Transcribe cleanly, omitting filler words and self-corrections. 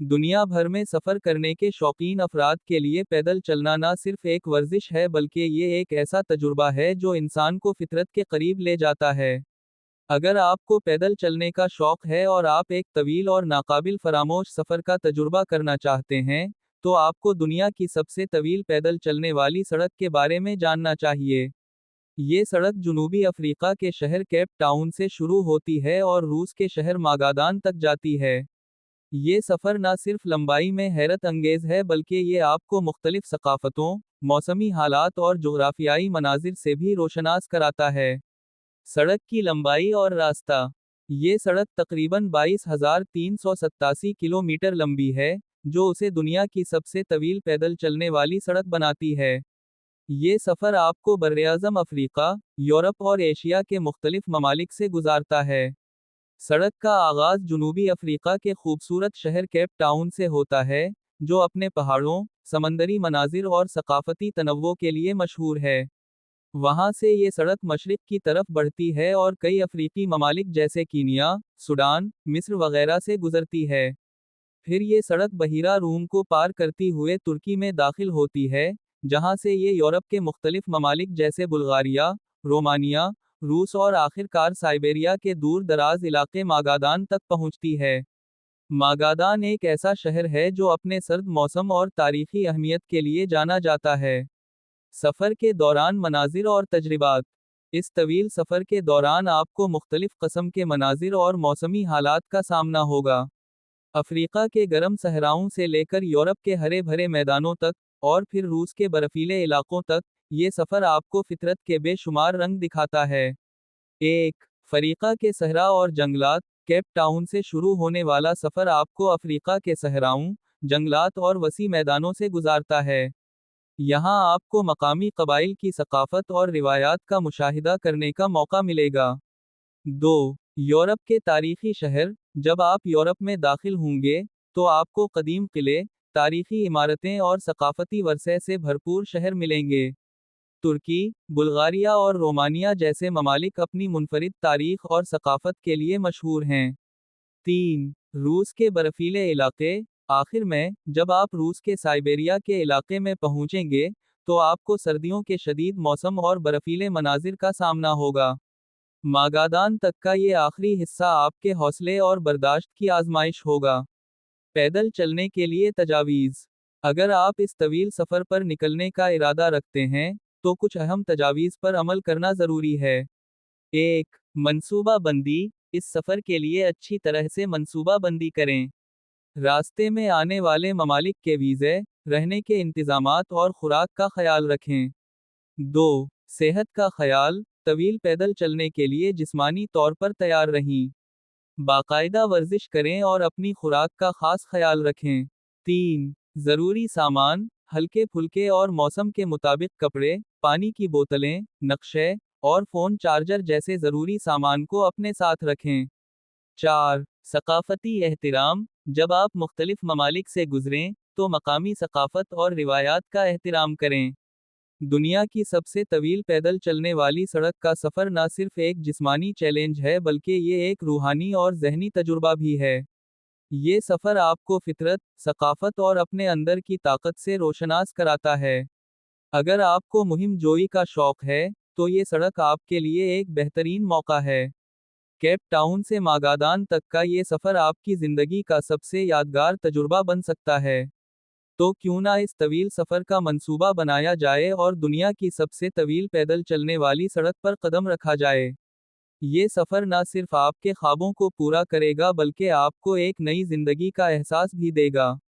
दुनिया भर में सफ़र करने के शौकीन अफराद के लिए पैदल चलना न सिर्फ एक वर्जिश है बल्कि ये एक ऐसा तजुर्बा है जो इंसान को फितरत के करीब ले जाता है। अगर आपको पैदल चलने का शौक है और आप एक तवील और नाकाबिल फरामोश सफ़र का तजुर्बा करना चाहते हैं, तो आपको दुनिया की सबसे तवील पैदल चलने वाली सड़क के बारे में जानना चाहिए। ये सड़क जुनूबी अफ्रीका के शहर केप टाउन से शुरू होती है और रूस के शहर मागादान तक जाती है। ये सफ़र न सिर्फ लंबाई में हैरत अंगेज है बल्कि ये आपको मुख्तलिफ सकाफ़तों, मौसमी हालात और जोग्राफियाई मनाजिर से भी रोशनास कराता है। सड़क की लंबाई और रास्ता। ये सड़क तकरीबन 22,387 किलोमीटर लंबी है, जो उसे दुनिया की सबसे तवील पैदल चलने वाली सड़क बनाती है। ये सफ़र आपको बर्रे-आज़म अफ्रीका, यूरोप और एशिया के मुख्तलिफ ममालिक से गुजारता है। सड़क का आगाज़ जुनूबी अफ्रीका के खूबसूरत शहर केप टाउन से होता है, जो अपने पहाड़ों, समंदरी मनाजिर और सकाफती तनव्वो के लिए मशहूर है। वहाँ से ये सड़क मशरिक की तरफ बढ़ती है और कई अफ्रीकी ममालिक जैसे कीनिया, सूडान, मिस्र वगैरह से गुजरती है। फिर ये सड़क बहीरा रूम को पार करती हुए तुर्की में दाखिल होती है, जहाँ से ये यूरोप के मुख्तलिफ ममालिक जैसे बुल्गारिया, रोमानिया, रूस और आखिरकार साइबेरिया के दूर दराज इलाके मागादान तक पहुँचती है। मागादान एक ऐसा शहर है जो अपने सर्द मौसम और तारीखी अहमियत के लिए जाना जाता है। सफ़र के दौरान मनाजिर और तजरिबात। इस तवील सफ़र के दौरान आपको मुख्तलिफ कस्म के मनाजिर और मौसमी हालात का सामना होगा। अफ्रीका के गर्म सहराओं से लेकर यूरोप के हरे भरे मैदानों तक, और फिर रूस के बर्फीले इलाकों तक, ये सफ़र आपको फितरत के बेशुमार रंग दिखाता है। एक अफ्रीका के सहरा और जंगलात। केप टाउन से शुरू होने वाला सफ़र आपको अफ्रीका के सहराओं, जंगलात और वसी मैदानों से गुजारता है। यहाँ आपको मकामी कबाइल की सकाफत और रिवायात का मुशाहिदा करने का मौका मिलेगा। 2. यूरोप के तारीखी शहर। जब आप यूरोप में दाखिल होंगे, तो आपको कदीम किले, तारीखी इमारतें और सकाफती वरसे से भरपूर शहर मिलेंगे। तुर्की, बुल्गारिया और रोमानिया जैसे ममालिक अपनी मुनफरिद तारीख और सकाफत के लिए मशहूर हैं। 3. रूस के बर्फीले इलाके। आखिर में, जब आप रूस के साइबेरिया के इलाके में पहुंचेंगे, तो आपको सर्दियों के शदीद मौसम और बर्फीले मनाजिर का सामना होगा। मागादान तक का ये आखिरी हिस्सा आपके हौसले और बर्दाश्त की आजमाइश होगा। पैदल चलने के लिए तजावीज़। अगर आप इस तवील सफ़र पर निकलने का इरादा रखते हैं, तो कुछ अहम तजावीज़ पर अमल करना ज़रूरी है। 1. मंसूबा बंदी। इस सफ़र के लिए अच्छी तरह से मंसूबा बंदी करें। रास्ते में आने वाले ममालिक के वीज़े, रहने के इंतज़ामात और खुराक का ख्याल रखें। 2. सेहत का ख्याल। तवील पैदल चलने के लिए जिस्मानी तौर पर तैयार रहें। बाकायदा वर्जिश करें और अपनी खुराक का खास ख्याल रखें। 3. ज़रूरी सामान। हल्के फुल्के और मौसम के मुताबिक कपड़े, पानी की बोतलें, नक्शे, और फ़ोन चार्जर जैसे ज़रूरी सामान को अपने साथ रखें। 4. सकाफती एहतिराम। जब आप मुख्तलिफ ममालिक से गुजरें, तो मकामी सकाफत और रिवायात का एहतिराम करें। दुनिया की सबसे तवील पैदल चलने वाली सड़क का सफ़र न सिर्फ एक जिस्मानी चैलेंज है बल्कि ये एक रूहानी और ज़हनी तजुर्बा भी है। ये सफ़र आपको फितरत, सकाफत और अपने अंदर की ताकत से रोशनास कराता है। अगर आपको मुहिम जोई का शौक है, तो ये सड़क आपके लिए एक बेहतरीन मौका है। केप टाउन से मागादान तक का ये सफ़र आपकी ज़िंदगी का सबसे यादगार तजुर्बा बन सकता है। तो क्यों ना इस तवील सफ़र का मंसूबा बनाया जाए और दुनिया की सबसे तवील पैदल चलने वाली सड़क पर कदम रखा जाए। ये सफ़र ना सिर्फ आपके ख्वाबों को पूरा करेगा बल्कि आपको एक नई ज़िंदगी का एहसास भी देगा।